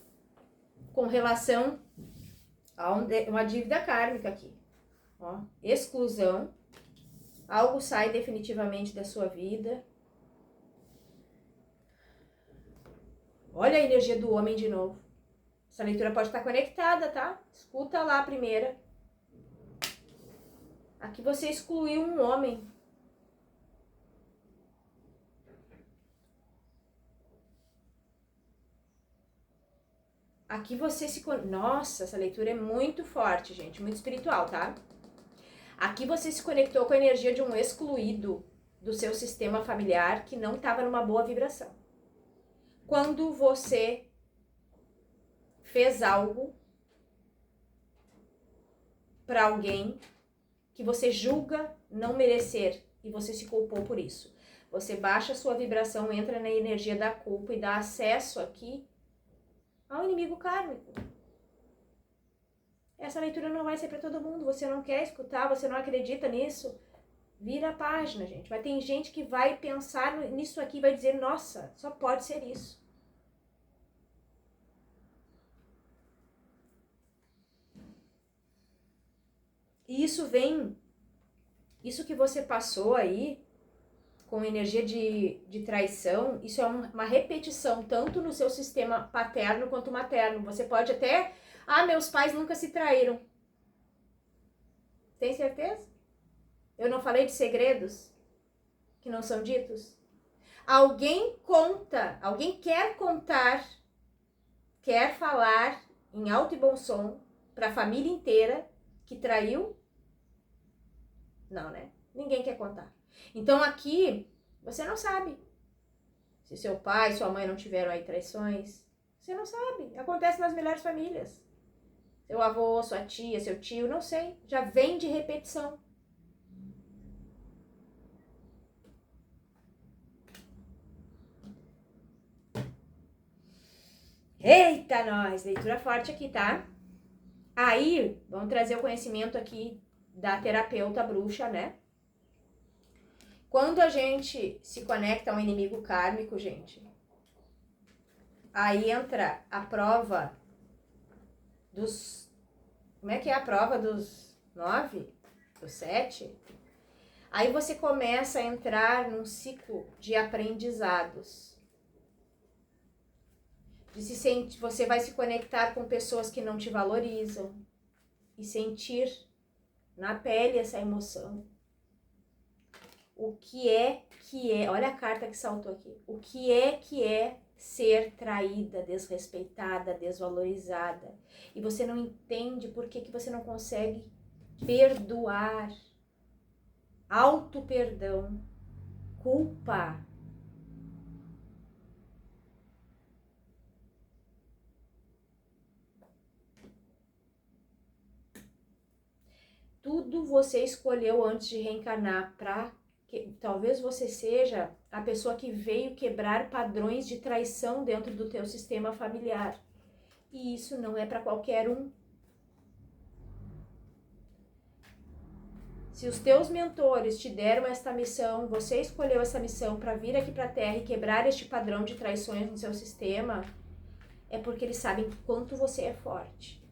com relação a uma dívida kármica aqui. Ó, exclusão. Algo sai definitivamente da sua vida. Olha a energia do homem de novo. Essa leitura pode estar conectada, tá? Escuta lá a primeira. Aqui você excluiu um homem. Aqui você se... Nossa, essa leitura é muito forte, gente. Muito espiritual, tá? Aqui você se conectou com a energia de um excluído do seu sistema familiar que não estava numa boa vibração. Quando você fez algo para alguém que você julga não merecer e você se culpou por isso. Você baixa a sua vibração, entra na energia da culpa e dá acesso aqui ao inimigo kármico. Essa leitura não vai ser para todo mundo, você não quer escutar, você não acredita nisso. Vira a página, gente. Vai ter gente que vai pensar nisso aqui e vai dizer, nossa, só pode ser isso. E isso que você passou aí, com energia de traição, isso é uma repetição, tanto no seu sistema paterno quanto materno. Você pode até, meus pais nunca se traíram. Tem certeza? Eu não falei de segredos que não são ditos? Alguém conta, alguém quer contar, quer falar em alto e bom som para a família inteira que traiu? Não, né? Ninguém quer contar. Então aqui, você não sabe. Se seu pai, sua mãe não tiveram aí traições, você não sabe. Acontece nas melhores famílias. Seu avô, sua tia, seu tio, não sei. Já vem de repetição. Eita, nós! Leitura forte aqui, tá? Aí, vamos trazer o conhecimento aqui da terapeuta bruxa, né? Quando a gente se conecta a um inimigo kármico, gente, aí entra a prova dos... Como é que é a prova dos 9? Dos 7? Aí você começa a entrar num ciclo de aprendizados. Você vai se conectar com pessoas que não te valorizam e sentir na pele essa emoção. O que é, olha a carta que saltou aqui, o que é ser traída, desrespeitada, desvalorizada. E você não entende por que você não consegue perdoar. Auto-perdão, culpa. Tudo você escolheu antes de reencarnar para que talvez você seja a pessoa que veio quebrar padrões de traição dentro do teu sistema familiar. E isso não é para qualquer um. Se os teus mentores te deram esta missão, você escolheu essa missão para vir aqui para a Terra e quebrar este padrão de traições no seu sistema, é porque eles sabem quanto você é forte.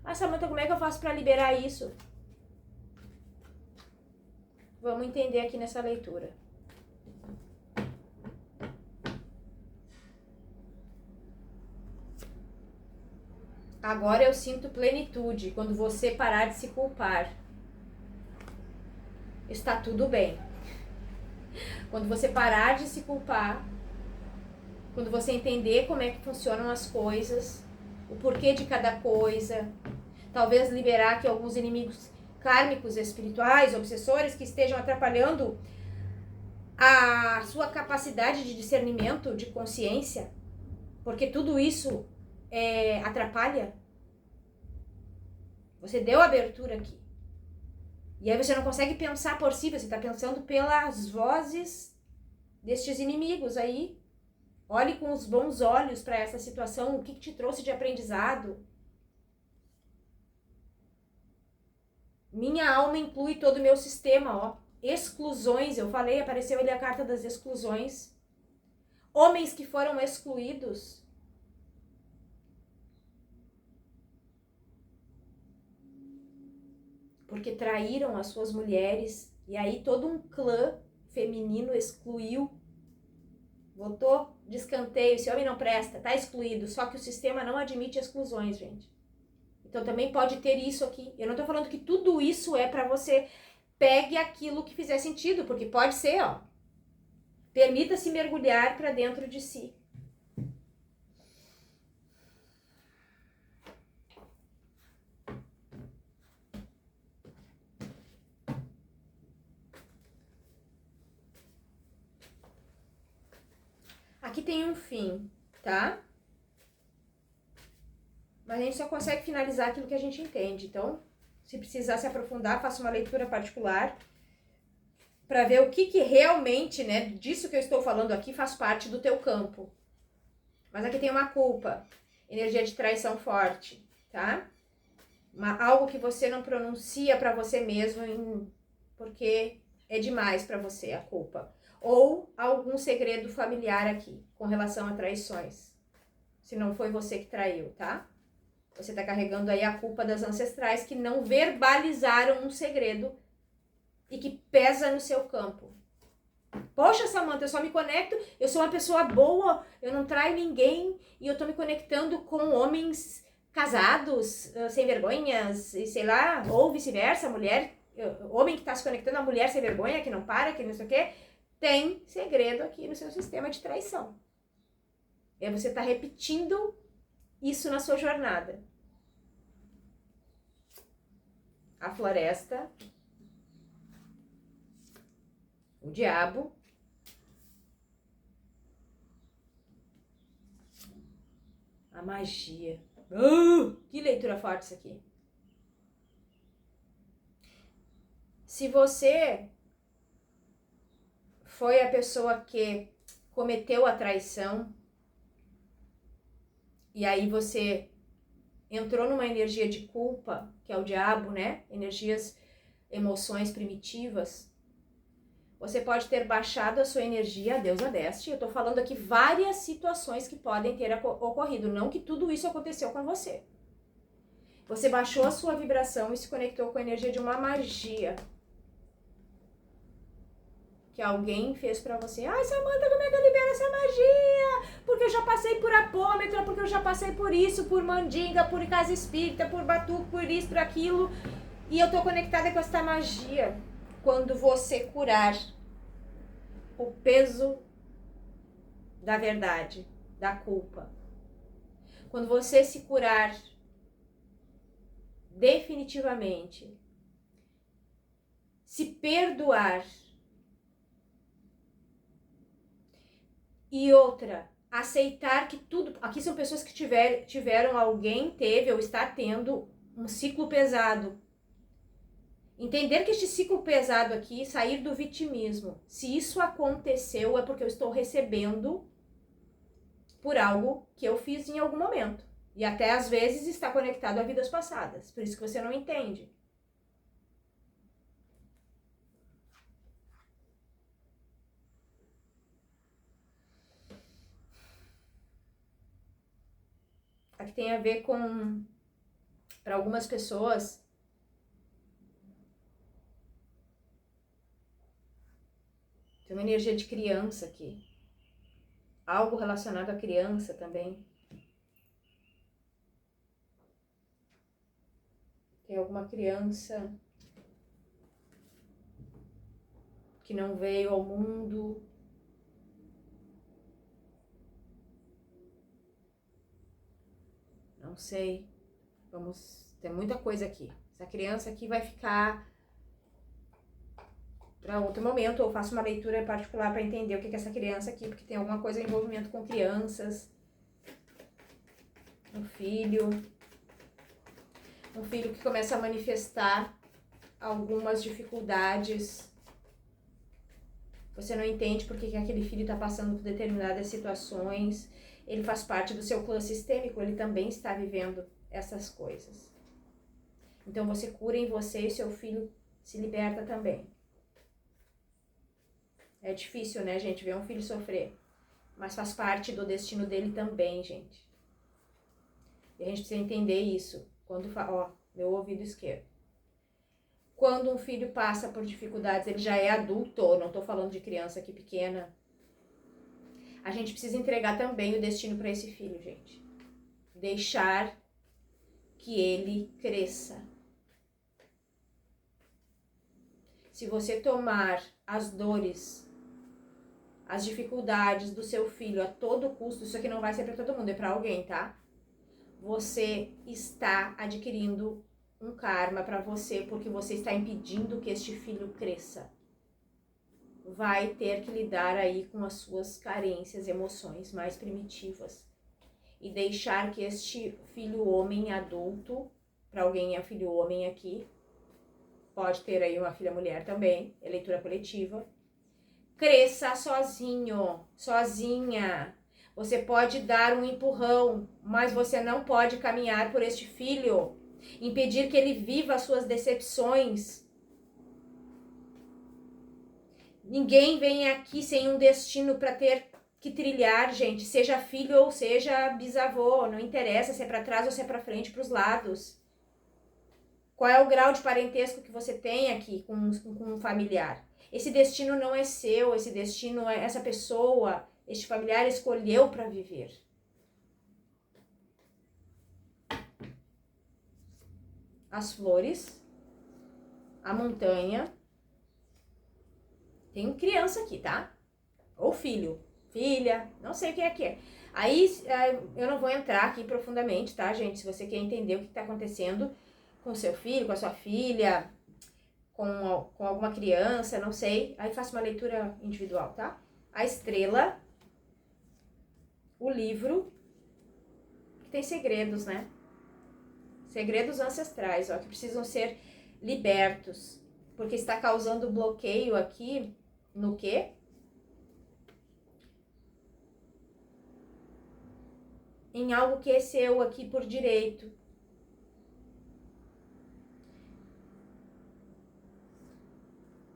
Ah, Samantha, como é que eu faço para liberar isso? Vamos entender aqui nessa leitura. Agora eu sinto plenitude quando você parar de se culpar. Está tudo bem. Quando você parar de se culpar, quando você entender como é que funcionam as coisas, o porquê de cada coisa, talvez liberar aqui alguns inimigos kármicos, espirituais, obsessores que estejam atrapalhando a sua capacidade de discernimento, de consciência, porque tudo isso atrapalha. Você deu abertura aqui. E aí você não consegue pensar por si, você está pensando pelas vozes destes inimigos aí. Olhe com os bons olhos para essa situação, o que te trouxe de aprendizado. Minha alma inclui todo o meu sistema, ó. Exclusões, eu falei, apareceu ali a carta das exclusões. Homens que foram excluídos. Porque traíram as suas mulheres. E aí todo um clã feminino excluiu. Botou de escanteio, esse homem não presta, tá excluído. Só que o sistema não admite exclusões, gente. Então também pode ter isso aqui. Eu não tô falando que tudo isso é pra você. Pegue aquilo que fizer sentido, porque pode ser, ó. Permita-se mergulhar pra dentro de si. Aqui tem um fim, tá? Mas a gente só consegue finalizar aquilo que a gente entende. Então, se precisar se aprofundar, faça uma leitura particular para ver o que realmente, né, disso que eu estou falando aqui faz parte do teu campo. Mas aqui tem uma culpa, energia de traição forte, tá? Algo que você não pronuncia para você mesmo porque é demais para você a culpa. Ou algum segredo familiar aqui com relação a traições. Se não foi você que traiu, tá? Você tá carregando aí a culpa das ancestrais que não verbalizaram um segredo e que pesa no seu campo. Poxa, Samantha, eu só me conecto, eu sou uma pessoa boa, eu não traio ninguém e eu tô me conectando com homens casados, sem vergonhas, e sei lá, ou vice-versa, homem que tá se conectando a mulher sem vergonha, que não para, que não sei o quê, tem segredo aqui no seu sistema de traição. E aí você tá repetindo isso na sua jornada. A floresta, o diabo, a magia. Que leitura forte isso aqui. Se você foi a pessoa que cometeu a traição, e aí você entrou numa energia de culpa, que é o diabo, né? Energias, emoções primitivas. Você pode ter baixado a sua energia, a deusa deste. Eu tô falando aqui várias situações que podem ter ocorrido, não que tudo isso aconteceu com você. Você baixou a sua vibração e se conectou com a energia de uma magia que alguém fez pra você. Ai, Samanta, como é que eu libero essa magia? Porque eu já passei por apômetra, porque eu já passei por isso, por mandinga, por casa espírita, por batuque, por isso, por aquilo. E eu tô conectada com essa magia. Quando você curar o peso da verdade, da culpa. Quando você se curar definitivamente, se perdoar. E outra, aceitar que tudo... Aqui são pessoas que tiveram, alguém teve ou está tendo um ciclo pesado. Entender que este ciclo pesado aqui, sair do vitimismo. Se isso aconteceu é porque eu estou recebendo por algo que eu fiz em algum momento. E até às vezes está conectado a vidas passadas. Por isso que você não entende. Aqui tem a ver com, para algumas pessoas, tem uma energia de criança aqui. Algo relacionado à criança também. Tem alguma criança que não veio ao mundo. Não sei. Tem muita coisa aqui. Essa criança aqui vai ficar para outro momento. Eu faço uma leitura particular para entender o que é essa criança aqui, porque tem alguma coisa em envolvimento com crianças. Um filho que começa a manifestar algumas dificuldades. Você não entende por que aquele filho está passando por determinadas situações. Ele faz parte do seu clã sistêmico, ele também está vivendo essas coisas. Então você cura em você e seu filho se liberta também. É difícil, né, gente, ver um filho sofrer. Mas faz parte do destino dele também, gente. E a gente precisa entender isso. Quando meu ouvido esquerdo. Quando um filho passa por dificuldades, ele já é adulto, não tô falando de criança aqui pequena. A gente precisa entregar também o destino para esse filho, gente. Deixar que ele cresça. Se você tomar as dores, as dificuldades do seu filho a todo custo, isso aqui não vai ser para todo mundo, é para alguém, tá? Você está adquirindo um karma para você porque você está impedindo que este filho cresça. Vai ter que lidar aí com as suas carências, emoções mais primitivas. E deixar que este filho homem adulto, para alguém é filho homem aqui, pode ter aí uma filha mulher também, é leitura coletiva, cresça sozinho, sozinha. Você pode dar um empurrão, mas você não pode caminhar por este filho, impedir que ele viva as suas decepções. Ninguém vem aqui sem um destino para ter que trilhar, gente, seja filho ou seja bisavô, não interessa se é para trás ou se é para frente, para os lados. Qual é o grau de parentesco que você tem aqui com um familiar? Esse destino não é seu, esse destino é essa pessoa, este familiar escolheu para viver. As flores, a montanha. Tem criança aqui, tá? Ou filho, filha, não sei quem é que é. Aí eu não vou entrar aqui profundamente, tá, gente? Se você quer entender o que está acontecendo com seu filho, com a sua filha, com alguma criança, não sei. Aí faço uma leitura individual, tá? A estrela, o livro, que tem segredos, né? Segredos ancestrais, ó, que precisam ser libertos. Porque está causando bloqueio aqui no quê? em algo que é seu aqui por direito.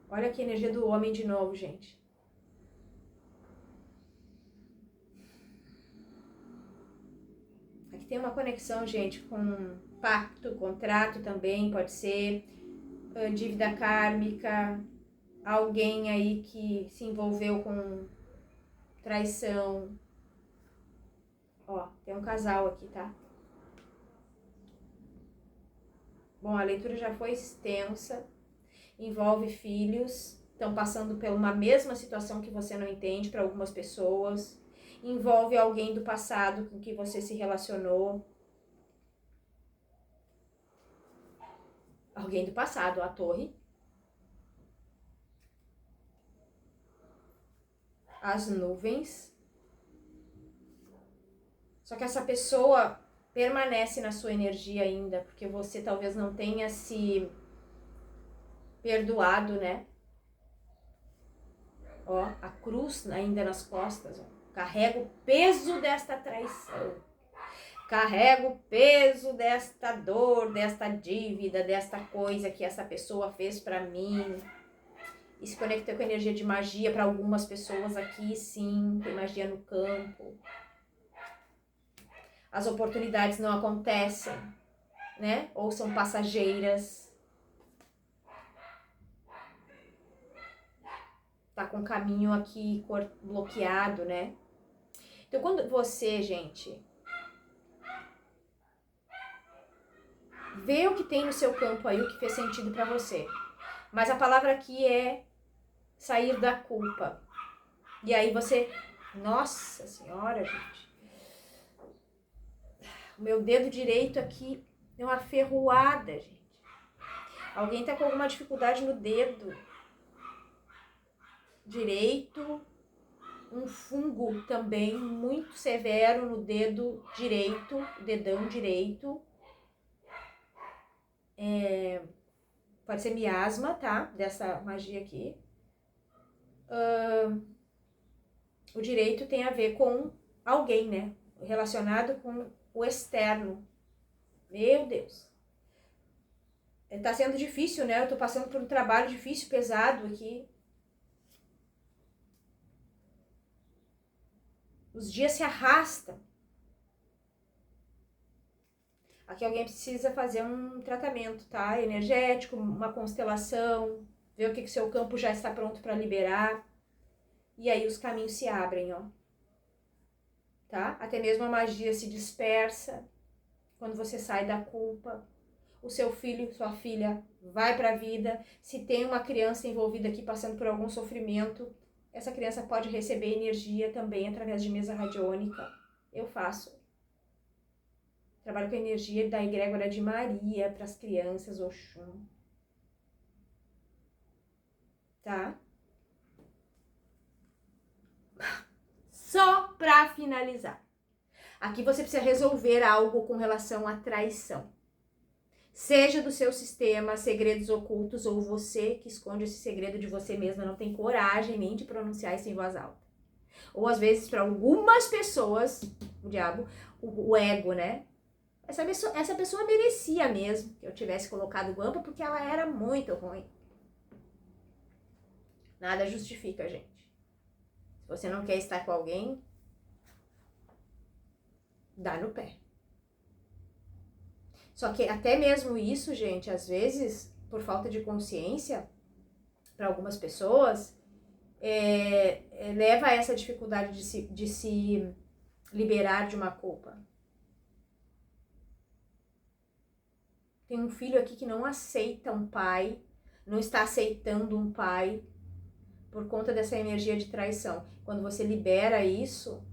Olha aqui a energia do homem de novo, gente. Aqui tem uma conexão, gente, com pacto, contrato também, pode ser dívida kármica, alguém aí que se envolveu com traição. Ó, tem um casal aqui, tá? Bom, a leitura já foi extensa, envolve filhos, estão passando por uma mesma situação que você não entende para algumas pessoas, envolve alguém do passado com que você se relacionou. Alguém do passado, a torre. As nuvens. Só que essa pessoa permanece na sua energia ainda, porque você talvez não tenha se perdoado, né? Ó, a cruz ainda nas costas, ó. Carrega o peso desta traição. Carrega o peso desta dor, desta dívida, desta coisa que essa pessoa fez pra mim. E se conectou com a energia de magia para algumas pessoas aqui, sim, tem magia no campo. As oportunidades não acontecem, né? Ou são passageiras. Tá com o caminho aqui bloqueado, né? Então, quando você, gente, vê o que tem no seu campo aí, o que fez sentido para você. Mas a palavra aqui é sair da culpa. E aí você, nossa senhora, gente. O meu dedo direito aqui é uma ferroada, gente. Alguém tá com alguma dificuldade no dedo direito. Um fungo também muito severo no dedo direito, dedão direito. Pode ser miasma, tá? Dessa magia aqui. O direito tem a ver com alguém, né? Relacionado com o externo. Meu Deus. Tá sendo difícil, né? Eu tô passando por um trabalho difícil, pesado aqui. Os dias se arrastam. Aqui alguém precisa fazer um tratamento, tá? Energético, uma constelação, ver o que o seu campo já está pronto para liberar. E aí os caminhos se abrem, ó. Tá? Até mesmo a magia se dispersa quando você sai da culpa. O seu filho, sua filha vai para a vida. Se tem uma criança envolvida aqui passando por algum sofrimento, essa criança pode receber energia também através de mesa radiônica. Eu faço. Trabalho com a energia da egrégora de Maria para as crianças, Oxum. Tá? Só para finalizar. Aqui você precisa resolver algo com relação à traição. Seja do seu sistema, segredos ocultos, ou você que esconde esse segredo de você mesma, não tem coragem nem de pronunciar isso em voz alta. Ou às vezes para algumas pessoas, o diabo, o ego, né? Essa pessoa merecia mesmo que eu tivesse colocado guampa porque ela era muito ruim. Nada justifica, gente. Se você não quer estar com alguém, dá no pé. Só que até mesmo isso, gente, às vezes, por falta de consciência, para algumas pessoas, leva a essa dificuldade de se liberar de uma culpa. Tem um filho aqui que não aceita um pai, não está aceitando um pai por conta dessa energia de traição. Quando você libera isso,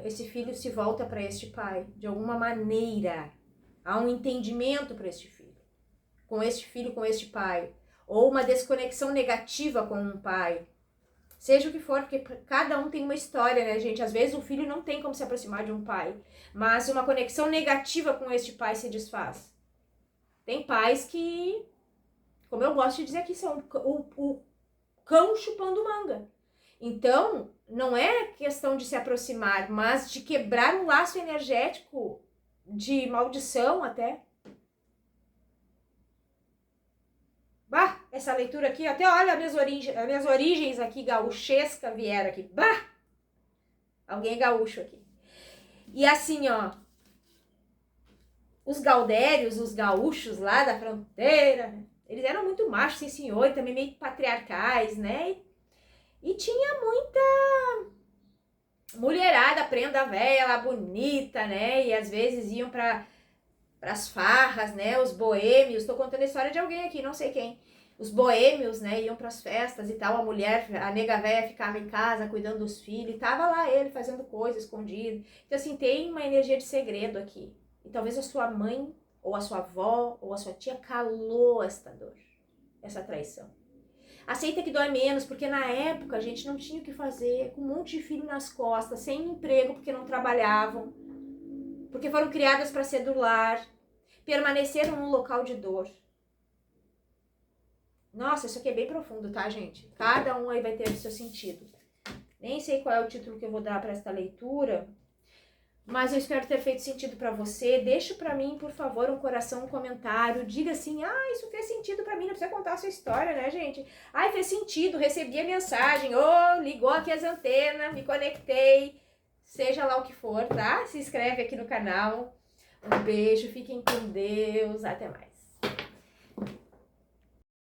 esse filho se volta para este pai. De alguma maneira, há um entendimento para este filho, com este pai. Ou uma desconexão negativa com um pai. Seja o que for, porque cada um tem uma história, né, gente? Às vezes o filho não tem como se aproximar de um pai, mas uma conexão negativa com este pai se desfaz. Tem pais que, como eu gosto de dizer aqui, são o cão chupando manga. Então, não é questão de se aproximar, mas de quebrar um laço energético de maldição até. Bah, essa leitura aqui, até olha as minhas origens aqui, gaúchesca vieram aqui. Bah! Alguém é gaúcho aqui. E assim, ó, os gaudérios, os gaúchos lá da fronteira, né? Eles eram muito machos, sim senhor, e também meio patriarcais, né? E tinha muita mulherada, prenda velha, lá bonita, né? E às vezes iam para as farras, né? Os boêmios. Tô contando a história de alguém aqui, não sei quem. Os boêmios, né? Iam para as festas e tal. A mulher, a nega velha ficava em casa cuidando dos filhos. E tava lá ele fazendo coisa escondido. Então, assim, tem uma energia de segredo aqui. E talvez a sua mãe, ou a sua avó, ou a sua tia calou esta dor, essa traição. Aceita que dói menos, porque na época a gente não tinha o que fazer, com um monte de filho nas costas, sem emprego porque não trabalhavam, porque foram criadas para ser do lar, permaneceram num local de dor. Nossa, isso aqui é bem profundo, tá, gente? Cada um aí vai ter o seu sentido. Nem sei qual é o título que eu vou dar para esta leitura, mas eu espero ter feito sentido para você. Deixa para mim, por favor, um coração, um comentário. Diga assim, isso fez sentido para mim. Não precisa contar a sua história, né, gente? Fez sentido, recebi a mensagem. Ligou aqui as antenas, me conectei. Seja lá o que for, tá? Se inscreve aqui no canal. Um beijo, fiquem com Deus. Até mais.